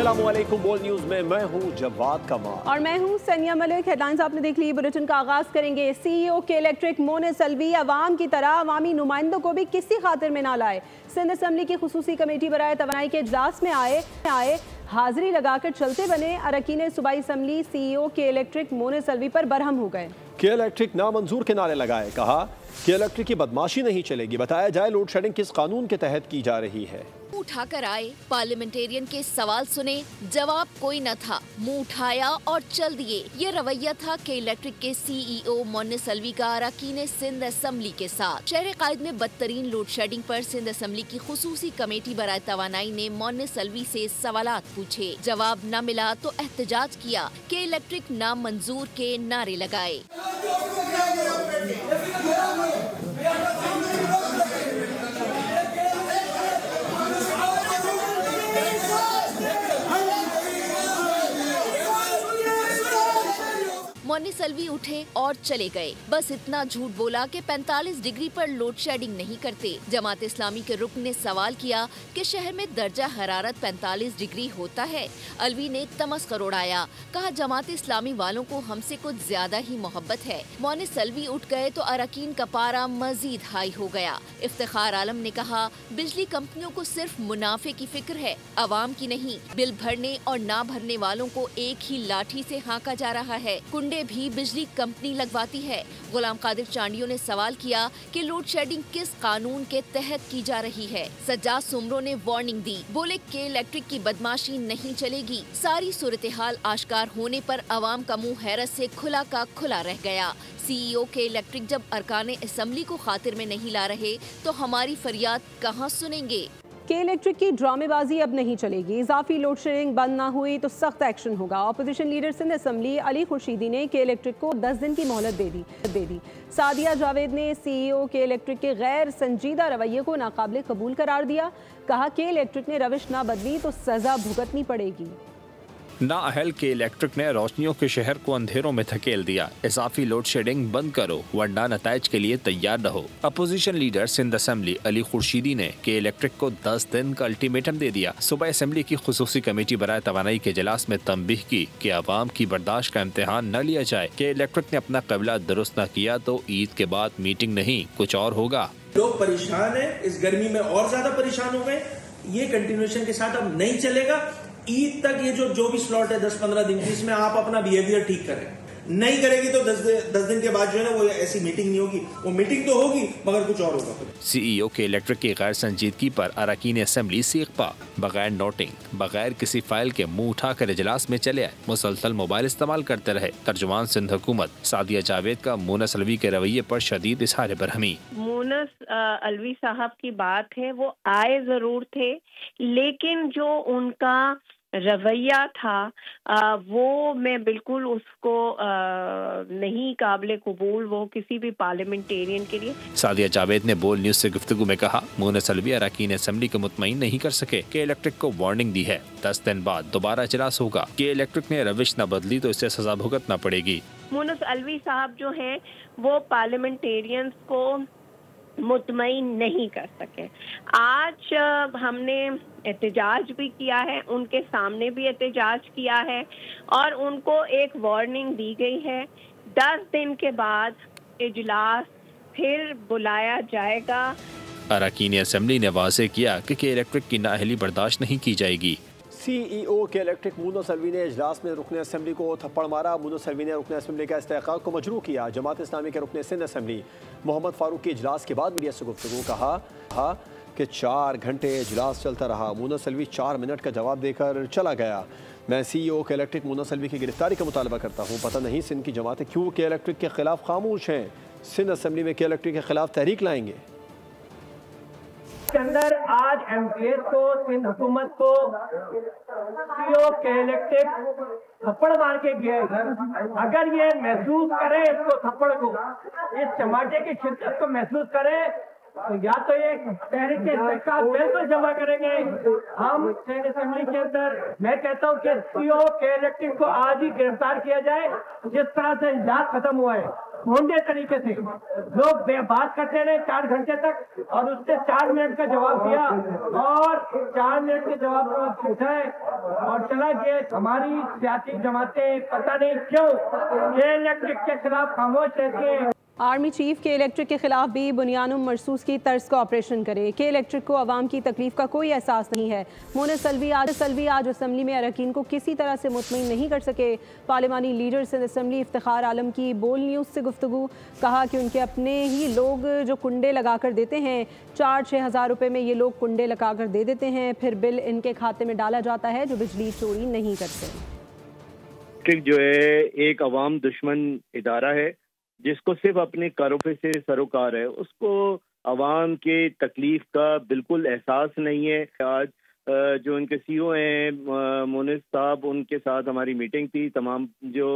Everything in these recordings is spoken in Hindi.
अस्सलामुअलैकुम। बोल न्यूज में मैं हूं जवाद कमाल और मैं हूं सनिया मलिक। हेडलाइंस आपने देख ली। बुलेटिन का आगाज करेंगे। सीईओ के इलेक्ट्रिक मोनिस अलवी अवाम की तरह अवामी नुमाइंदों को भी किसी खातिर में ना लाए। सिंध असम्बली की खुसूसी कमेटी बराए तवानाई के इजलास में आए हाजिरी लगाकर चलते बने अरकान सूबाई असम्बली सीईओ के इलेक्ट्रिक मोनिस अलवी पर बरहम हो गए। के इलेक्ट्रिक नामंजूर के नारे लगाए। कहा कि इलेक्ट्रिक की बदमाशी नहीं चलेगी। बताया जाए लोड शेडिंग किस कानून के तहत की जा रही है। उठाकर आए, पार्लियामेंटेरियन के सवाल सुने, जवाब कोई न था, मुंह उठाया और चल दिए। ये रवैया था के इलेक्ट्रिक के सीईओ मोनिस अलवी का अरकान सिंध असम्बली के साथ। शहर कायद में बदतरीन लोड शेडिंग पर सिंध असम्बली की खुसूसी कमेटी बराए तवानाई ने मोनिस अलवी से सवालात पूछे। जवाब न मिला तो एहतजाज किया। के इलेक्ट्रिक नामंजूर के नारे लगाए। मोनिस अलवी उठे और चले गए। बस इतना झूठ बोला कि 45 डिग्री पर लोड शेडिंग नहीं करते। जमात इस्लामी के रुकन ने सवाल किया कि शहर में दर्जा हरारत 45 डिग्री होता है। अलवी ने तमस्खुर उड़ाया। कहा जमात इस्लामी वालों को हमसे कुछ ज्यादा ही मोहब्बत है। मोनिस अलवी उठ गए तो अरकान का पारा मजीद हाई हो गया। इफ्तिखार आलम ने कहा बिजली कंपनियों को सिर्फ मुनाफे की फिक्र है, अवाम की नहीं। बिल भरने और ना भरने वालों को एक ही लाठी से हाँका जा रहा है। कुंडे भी बिजली कंपनी लगवाती है। गुलाम कादिर चांडियों ने सवाल किया कि लोड शेडिंग किस कानून के तहत की जा रही है। सज्जाद सुमरो ने वार्निंग दी। बोले के इलेक्ट्रिक की बदमाशी नहीं चलेगी। सारी सूरत हाल आश्कार होने पर अवाम का मुंह हैरत से खुला का खुला रह गया। सीईओ के इलेक्ट्रिक जब अरकान असम्बली को खातिर में नहीं ला रहे तो हमारी फरियाद कहाँ सुनेंगे। के इलेक्ट्रिक की ड्रामेबाजी अब नहीं चलेगी। इजाफी लोड शेडिंग बंद ना हुई तो सख्त एक्शन होगा। Opposition leader Sindh assembly Ali Khurshidi ने के इलेक्ट्रिक को 10 दिन की मोहलत दे दी। सादिया जावेद ने सीईओ के इलेक्ट्रिक के गैर संजीदा रवैये को नाकाबिल कबूल करार दिया। कहा के इलेक्ट्रिक ने रविश ना बदली तो सजा भुगतनी पड़ेगी। नाअहल के इलेक्ट्रिक ने रोशनियों के शहर को अंधेरों में धकेल दिया। इजाफी लोड शेडिंग बंद करो वरना नताइज के लिए तैयार रहो। Opposition leader Sindh assembly Ali Khurshidi ने के इलेक्ट्रिक को 10 दिन का अल्टीमेटम दे दिया। सुबह असम्बली की खुसूसी कमेटी बराए तवानाई के इजलास में तंबीह की कि आवाम की बर्दाश्त का इम्तिहान न लिया जाए। के इलेक्ट्रिक ने अपना कबला दुरुस्त न किया तो ईद के बाद मीटिंग नहीं कुछ और होगा। लोग परेशान है, इस गर्मी में और ज्यादा परेशान हो गए। ये कंटिन्यूएशन के साथ अब नहीं चलेगा। ईद तक ये जो भी स्लॉट है 10-15 दिन की, इसमें आप अपना बिहेवियर ठीक करें। नहीं करेगी तो 10 दिन के बाद जो है ना वो ऐसी मीटिंग नहीं होगी। वो मीटिंग तो होगी मगर कुछ और होगा। सीईओ के इलेक्ट्रिक की गैर संजीदगी पर अरकान असम्बली सीखपा। बगैर नोटिंग बगैर किसी फाइल के मुंह उठाकर इजलास में चले आए। मुसलसल मोबाइल इस्तेमाल करते रहे। तर्जुमान सिंध हुकूमत सादिया जावेद का मोनिस अलवी के रवैये पर शदीद इजहार बरहमी। मोनिस अलवी साहब की बात है, वो आए जरूर थे लेकिन जो उनका रवैया था वो मैं बिल्कुल उसको नहीं काबिल कबूल वो किसी भी पार्लियामेंटेरियन के लिए। सादिया जावेद ने बोल न्यूज से गुफ्तगू में कहा मोनिस अलवी अरकान असम्बली को मुतमईन नहीं कर सके। के इलेक्ट्रिक को वार्निंग दी है। 10 दिन बाद दोबारा इजलास होगा। के इलेक्ट्रिक ने रविश न बदली तो इससे सजा भुगतना पड़ेगी। मोनिस अलवी साहब जो हैं वो पार्लियामेंटेरियंस को मुतमईन नहीं कर सके। आज हमने एहतजाज भी किया है, उनके सामने भी एहतजाज किया है और उनको एक वार्निंग दी गई है। 10 दिन के बाद इजलास फिर बुलाया जाएगा। अरकान असम्बली ने वाज़ेह किया कि के इलेक्ट्रिक की नाअहली बर्दाश्त नहीं की जाएगी। सीईओ के इलेक्ट्रिक मोनिस अलवी ने इजलास में रुकन असम्बली को थप्पड़ मारा। मोनिस अलवी ने रुकन असम्बली का इस्तेहकाक को मजरू किया। जमात इस्लामी के रुकन सिंध असम्बली मोहम्मद फारूक के इजलास के बाद मीडिया से गुफ्तगू कहा कि 4 घंटे इजलास चलता रहा। मोनिस अलवी 4 मिनट का जवाब देकर चला गया। मैं सीईओ के इलेक्ट्रिक मोनिस अलवी की गिरफ्तारी का मुतालबा करता हूँ। पता नहीं सिंध की जमातें क्यों के इलेक्ट्रिक के खिलाफ खामोश हैं। सिंध असम्बली में के इलेक्ट्रिक के खिलाफ तहरीक लाएंगे। के अंदर आज एमपीएस को सिंध हुकूमत को सीईओ के इलेक्ट्रिक थप्पड़ मार के गए। अगर ये महसूस करे इसको थप्पड़ को, इस टमाटे की शिद्दत को महसूस करे तो या तो ये तहरीक इस्तेहकाक बिल्कुल जमा करेंगे। हम सिंध असेंबली के अंदर मैं कहता हूँ कि सीईओ के इलेक्ट्रिक को आज ही गिरफ्तार किया जाए जिस तरह से इजलास खत्म हुआ है। भोंडे तरीके से लोग बात करते रहे 4 घंटे तक और उससे 4 मिनट का जवाब दिया और 4 मिनट के जवाब पूछा है और चला गया। हमारी सियासी जमातें पता नहीं क्यों के इलेक्ट्रिक के खिलाफ खामोश रहती है। आर्मी चीफ के इलेक्ट्रिक के खिलाफ भी बुनियानुम मरसूस की तर्ज का ऑपरेशन करे। के इलेक्ट्रिक को अवाम की तकलीफ का कोई एहसास नहीं है। मोनस सल्वी आज असम्बली में अरकान को किसी तरह से मुतमईन नहीं कर सके। पार्लिमानी लीडर सिंध असम्बली इफ्तिखार आलम की बोल न्यूज़ से गुफ्तगू, कहा कि उनके अपने ही लोग जो कुंडे लगा कर देते हैं, 4-6 हज़ार रुपये में ये लोग कुंडे लगा कर दे देते हैं, फिर बिल इनके खाते में डाला जाता है जो बिजली चोरी नहीं करते। जो है एक अवाम दुश्मन इदारा है जिसको सिर्फ अपने कारोबार से सरोकार है, उसको अवाम के तकलीफ का बिल्कुल एहसास नहीं है। आज जो उनके सीईओ हैं मोनिस साहब, उनके साथ हमारी मीटिंग थी। तमाम जो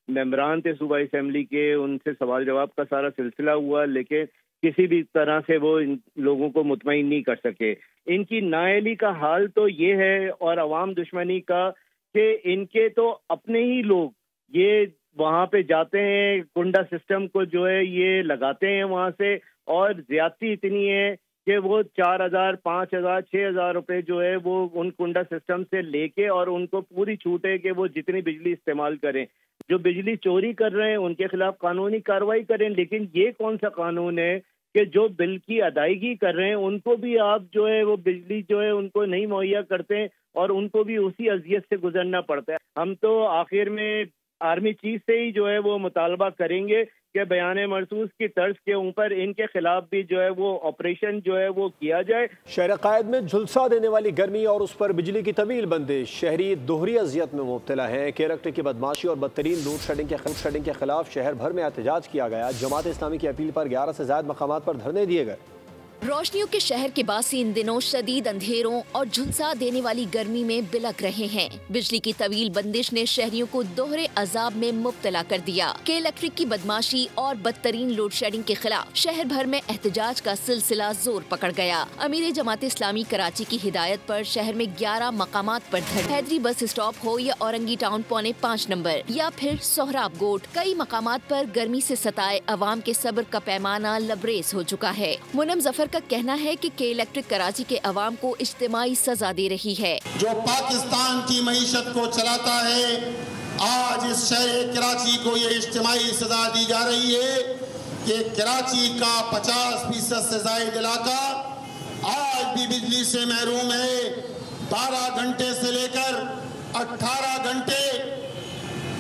मेंबरान थे सूबाई असेंबली के, उनसे सवाल जवाब का सारा सिलसिला हुआ, लेकिन किसी भी तरह से वो इन लोगों को मुतमईन नहीं कर सके। इनकी नाअहली का हाल तो ये है और अवाम दुश्मनी का कि इनके तो अपने ही लोग ये वहाँ पे जाते हैं, कुंडा सिस्टम को जो है ये लगाते हैं वहाँ से, और ज्यादती इतनी है कि वो 4,000, 5,000, 6,000 रुपए जो है वो उन कुंडा सिस्टम से लेके, और उनको पूरी छूट है कि वो जितनी बिजली इस्तेमाल करें। जो बिजली चोरी कर रहे हैं उनके खिलाफ कानूनी कार्रवाई करें, लेकिन ये कौन सा कानून है कि जो बिल की अदायगी कर रहे हैं उनको भी आप जो है वो बिजली जो है उनको नहीं मुहैया करते हैं और उनको भी उसी अजियत से गुजरना पड़ता है। हम तो आखिर में आर्मी चीफ से ही जो है वो मुतालबा करेंगे कि बयान मरसूस की तर्ज के ऊपर इनके खिलाफ भी जो है वो ऑपरेशन जो है वो किया जाए। शहर कायद में झुलसा देने वाली गर्मी और उस पर बिजली की तवील बंदिश, शहरी दोहरी अजियत में मुब्तला हैं। के इलेक्ट्रिक की बदमाशी और बदतरीन लोड शेडिंग के खिलाफ शहर भर में एहतजाज किया गया। जमात इस्लामी की अपील पर 11 से ज्यादा मकामात पर धरने दिए गए। रोशनियों के शहर के बासी इन दिनों शदीद अंधेरों और झुलसा देने वाली गर्मी में बिलक रहे हैं। बिजली की तवील बंदिश ने शहरियों को दोहरे अजाब में मुब्तला कर दिया। के इलेक्ट्रिक की बदमाशी और बदतरीन लोड शेडिंग के खिलाफ शहर भर में एहतजाज का सिलसिला जोर पकड़ गया। अमीर जमात इस्लामी कराची की हिदायत पर शहर में 11 मकामात पर धरने, हैदरी बस स्टॉप हो या औरंगी टाउन पौने 5 नंबर या फिर सोहराब गोट, कई मकामात पर गर्मी से सताए अवाम के सब्र का पैमाना लबरेज हो चुका है। मुनम जफर का कहना है कि के इलेक्ट्रिक कराची के अवाम को इज्तिमाई सजा दे रही है। जो पाकिस्तान की मईशत को चलाता है, आज इस शहर कराची को ये इज्तिमाई सजा दी जा रही है कि कराची का 50% से ज्यादा इलाका आज भी बिजली से महरूम है। 12 घंटे से लेकर 18 घंटे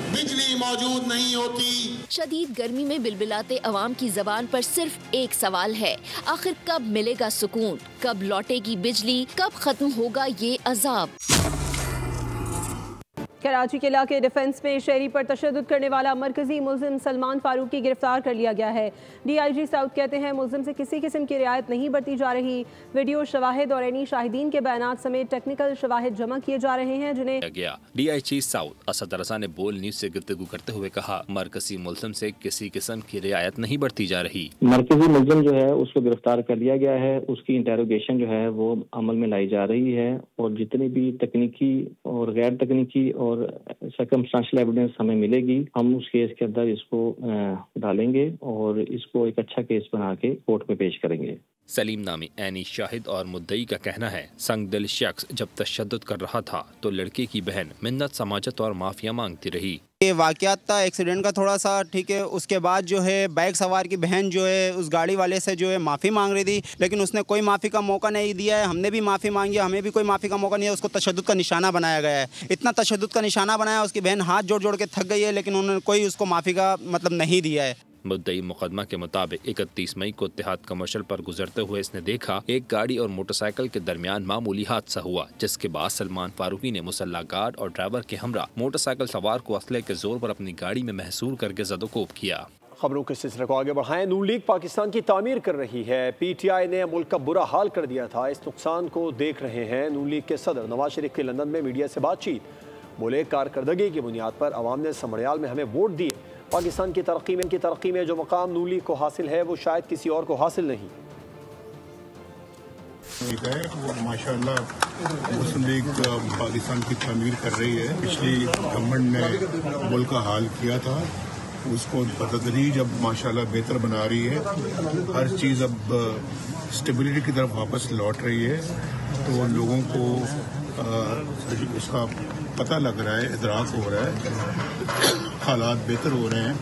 बिजली मौजूद नहीं होती। शदीद गर्मी में बिलबिलाते अवाम की जबान पर सिर्फ एक सवाल है, आखिर कब मिलेगा सुकून, कब लौटेगी बिजली, कब खत्म होगा ये अजाब। कराची के इलाके डिफेंस में शहरी पर तशद्दुद करने वाला मरकजी मुल्जिम सलमान फारूक की गिरफ्तार कर लिया गया है। DIG साउथ कहते हैं मुल्जिम से किसी किस्म की रियायत नहीं बरती जा रही। वीडियो शवाहिद और एनी शाहिदीन के बयानात समेत टेक्निकल शवाहिद जमा किए जा रहे हैं जिन्हें गया। DIG साउथ असद रज़ा ने बोल न्यूज से गुफ्तगू करते हुए कहा, मरकजी मुल्जिम से किसी किस्म की रियायत नहीं बरती जा रही। मरकजी मुल्जिम जो है उसको गिरफ्तार कर लिया गया है, उसकी इंटेरोगेशन जो है वो अमल में लाई जा रही है और जितनी भी तकनीकी और गैर तकनीकी और सर्कमस्टेंशियल एविडेंस हमें मिलेगी, हम उस केस के अंदर इसको डालेंगे और इसको एक अच्छा केस बना के कोर्ट में पेश करेंगे। सलीम नामी एनी शाहिद और मुद्दई का कहना है, संगदिल शख्स जब तशद्दुद कर रहा था तो लड़के की बहन मिन्नत, समाजत और माफिया मांगती रही। ये वाक़यात था एक्सीडेंट का थोड़ा सा, ठीक है। उसके बाद जो है बाइक सवार की बहन जो है उस गाड़ी वाले से जो है माफ़ी मांग रही थी, लेकिन उसने कोई माफ़ी का मौका नहीं दिया है। हमने भी माफ़ी मांगी, हमें भी कोई माफ़ी का मौका नहीं है। उसको तशद्दुद का निशाना बनाया गया है, इतना तशद्दुद का निशाना बनाया, उसकी बहन हाथ जोड़ जोड़ के थक गई है, लेकिन उन्होंने कोई उसको माफ़ी का मतलब नहीं दिया है। मुद्दई मुकदमा के मुताबिक 31 मई को इत्तेहाद कमर्शियल पर गुजरते हुए इसने देखा एक गाड़ी और मोटरसाइकिल के दरमियान मामूली हादसा हुआ, जिसके बाद सलमान फारूकी ने मुसल्ला गार्ड और ड्राइवर के हमरा मोटरसाइकिल सवार को असले के जोर पर अपनी गाड़ी में महसूर करके ज़दोकोब किया। खबरों के सिलसिले को आगे बढ़ाएं। नून लीग पाकिस्तान की तामीर कर रही है। PTI ने मुल्क का बुरा हाल कर दिया था, इस नुकसान को देख रहे हैं। नून लीग के सदर नवाज शरीफ की लंदन में मीडिया से बातचीत, बोले कारकर्दगी की बुनियाद पर अवाम ने समरियाल में हमें वोट दिए। पाकिस्तान की तरक्की में जो मकाम नून लीग को हासिल है वो शायद किसी और को हासिल नहीं। माशाअल्लाह मुस्लिम लीग पाकिस्तान की तामीर कर रही है। पिछली गवर्नमेंट ने मुल्क का हाल किया था उसको बतदरीज अब माशाल्लाह बेहतर बना रही है। हर चीज़ अब स्टेबिलिटी की तरफ वापस लौट रही है, तो लोगों को इसका पता लग रहा है, इदराक हो रहा है, हालात बेहतर हो रहे हैं,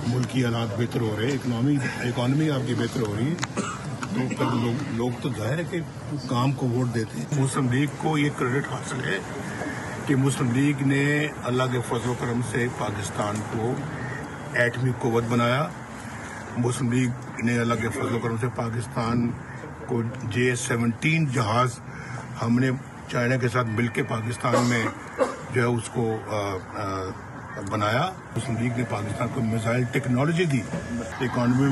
मुल्की हालात बेहतर हो रहे हैं, इकॉनमी आपकी बेहतर हो रही है। तो फिर लोग तो जाहिर है कि काम को वोट देते हैं। मुस्लिम लीग को ये क्रेडिट हासिल है कि मुस्लिम लीग ने अल्लाह के फजल करम से पाकिस्तान को एटमी कुव्वत बनाया। मुस्लिम लीग ने अल्लाह के फजल करम से पाकिस्तान को J-17 जहाज हमने चाइना के साथ मिलकर पाकिस्तान में जो है उसको बनाया। मुस्लिम लीग ने पाकिस्तान को मिसाइल टेक्नोलॉजी दी। इकॉनमी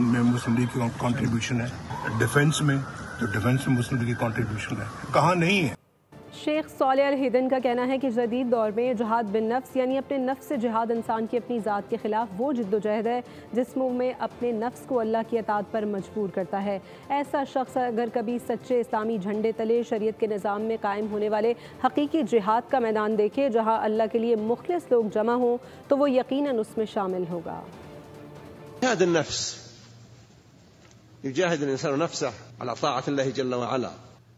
में मुस्लिम लीग की कंट्रीब्यूशन है, डिफेंस में तो डिफेंस में मुस्लिम लीग की कंट्रीब्यूशन है, कहाँ नहीं है। शेख सालेह अल हिदन का कहना है कि जदीद दौर में जहाद बिन नफ्स यानी अपने नफ्स से जिहाद इंसान की अपनी ज़ात के ख़िलाफ़ वो जिद्दोजहद है जिसमें में अपने नफ्स को अल्लाह की अताअत पर मजबूर करता है। ऐसा शख्स अगर कभी सच्चे इस्लामी झंडे तले शरीयत के निज़ाम में कायम होने वाले हकीकी जिहाद का मैदान देखे जहाँ अल्लाह के लिए मुखलिस लोग जमा हों तो वो यकीनन उसमें शामिल होगा।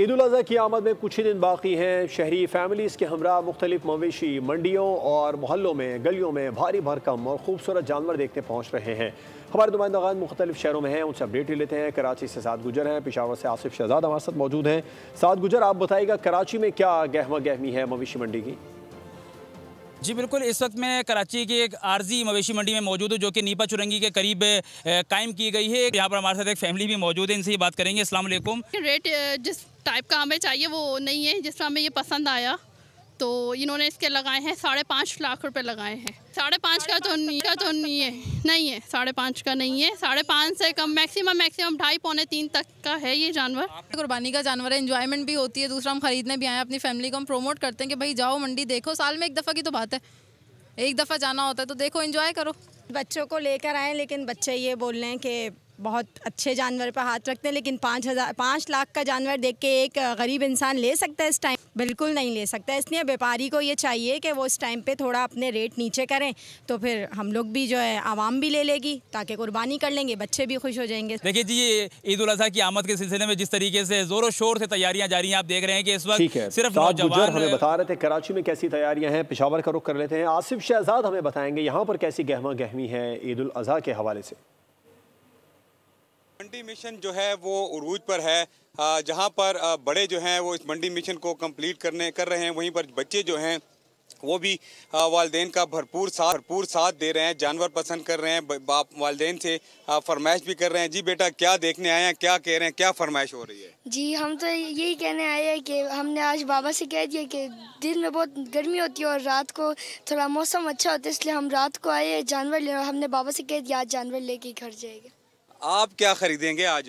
ईद उल अज़हा की आमद में कुछ ही दिन बाकी हैं। शहरी फैमिलीज़ के हमरा मुख्तलिफ मवेशी मंडियों और मोहल्लों में गलियों में भारी भरकम और खूबसूरत जानवर देखने पहुँच रहे हैं। हमारे नुमाइंदगान मुख्तलिफ शहरों में हैं, उनसे अपडेट लेते हैं। कराची से साद गुजर हैं, पेशावर से आसिफ शहजाद हमारे साथ मौजूद हैं। साद गुजर, आप बताइएगा कराची में क्या गहमा गहमी है मवेशी मंडी की? जी बिल्कुल, इस वक्त मैं कराची की एक आर्जी मवेशी मंडी में मौजूद हूँ जो कि नीपा चुरंगी के करीब कायम की गई है। यहाँ पर हमारे साथ एक फैमिली भी मौजूद है, इनसे ही बात करेंगे। अस्सलाम वालेकुम। रेट जिस टाइप का हमें चाहिए वो नहीं है, जिस तरह हमें ये पसंद आया तो इन्होंने इसके लगाए हैं 5.5 लाख रुपए लगाए हैं। 5.5 का तो नहीं है, नहीं है 5.5 का नहीं है, 5.5 से कम मैक्सिमम 2.5-3 तक का है ये जानवर। कुर्बानी का जानवर है, एंजॉयमेंट भी होती है, दूसरा हम खरीदने भी आए हैं, अपनी फैमिली को हम प्रमोट करते हैं कि भाई जाओ मंडी देखो, साल में एक दफ़ा की तो बात है, एक दफ़ा जाना होता है तो देखो एंजॉय करो। बच्चों को लेकर आए लेकिन बच्चे ये बोल रहे हैं कि बहुत अच्छे जानवर पर हाथ रखते हैं, लेकिन 5 लाख का जानवर देख के एक गरीब इंसान ले सकता है इस टाइम? बिल्कुल नहीं ले सकता। इसलिए व्यापारी को ये चाहिए कि वो इस टाइम पे थोड़ा अपने रेट नीचे करें, तो फिर हम लोग भी जो है आवाम भी ले लेगी, ताकि कुर्बानी कर लेंगे, बच्चे भी खुश हो जाएंगे। देखिए जी, ये ईद उल अज़हा की आमद के सिलसिले में जिस तरीके से जोरों शोर से तैयारियां जारी हैं, आप देख रहे हैं कि इस वक्त सिर्फ नौजवान हमें बता रहे थे कराची में कैसी तैयारियां हैं। पेशावर का रुख कर लेते हैं, आसिफ शहजाद हमें बताएंगे यहाँ पर कैसी गहमा गहमी है ईद उल अज़हा के हवाले से। मंडी मिशन जो है वो उरूज पर है, जहां पर बड़े जो हैं वो इस मंडी मिशन को कंप्लीट कर रहे हैं, वहीं पर बच्चे जो हैं वो भी वालिदैन का भरपूर साथ दे रहे हैं, जानवर पसंद कर रहे हैं, बाप वालिदैन से फरमाइश भी कर रहे हैं। जी बेटा, क्या देखने आए हैं, क्या कह रहे हैं, क्या फरमाइश हो रही है? जी हम तो यही कहने आए हैं कि हमने आज बाबा से कह दिया कि दिन में बहुत गर्मी होती है और रात को थोड़ा मौसम अच्छा होता है, इसलिए हम रात को आए जानवर ले। हमने बाबा से कह दिया आज जानवर लेके घर जाएंगे। आप क्या खरीदेंगे आज?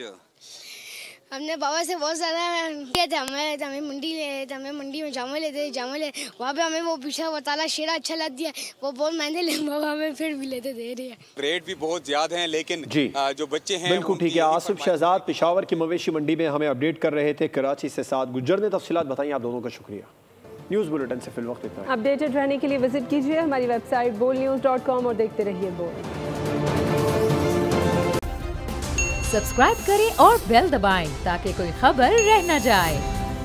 हमने बाबा से बहुत ज़्यादा किया था, हमें मंडी में जामुन लेते वहाँ पे हमें वो पीछा बताला शेरा अच्छा लग दिया, वो बहुत महंगे ले बाबा हमें फिर भी लेते दे रही है। रेट भी बहुत ज्यादा हैं, लेकिन जो बच्चे हैं बिल्कुल ठीक है। आसिफ शहजाद पेशावर की मवेशी मंडी में हमें अपडेट कर रहे थे। कराची से साद गुजर ने तफसीलात बताई, आप दोनों का शुक्रिया। न्यूज़ बुलेटिन से फिल वक्त इतना। अपडेटेड रहने के लिए विजिट कीजिए हमारी वेबसाइट bolnews.com और देखते रहिए बोल। सब्सक्राइब करें और बेल दबाएं ताकि कोई खबर रह न जाए।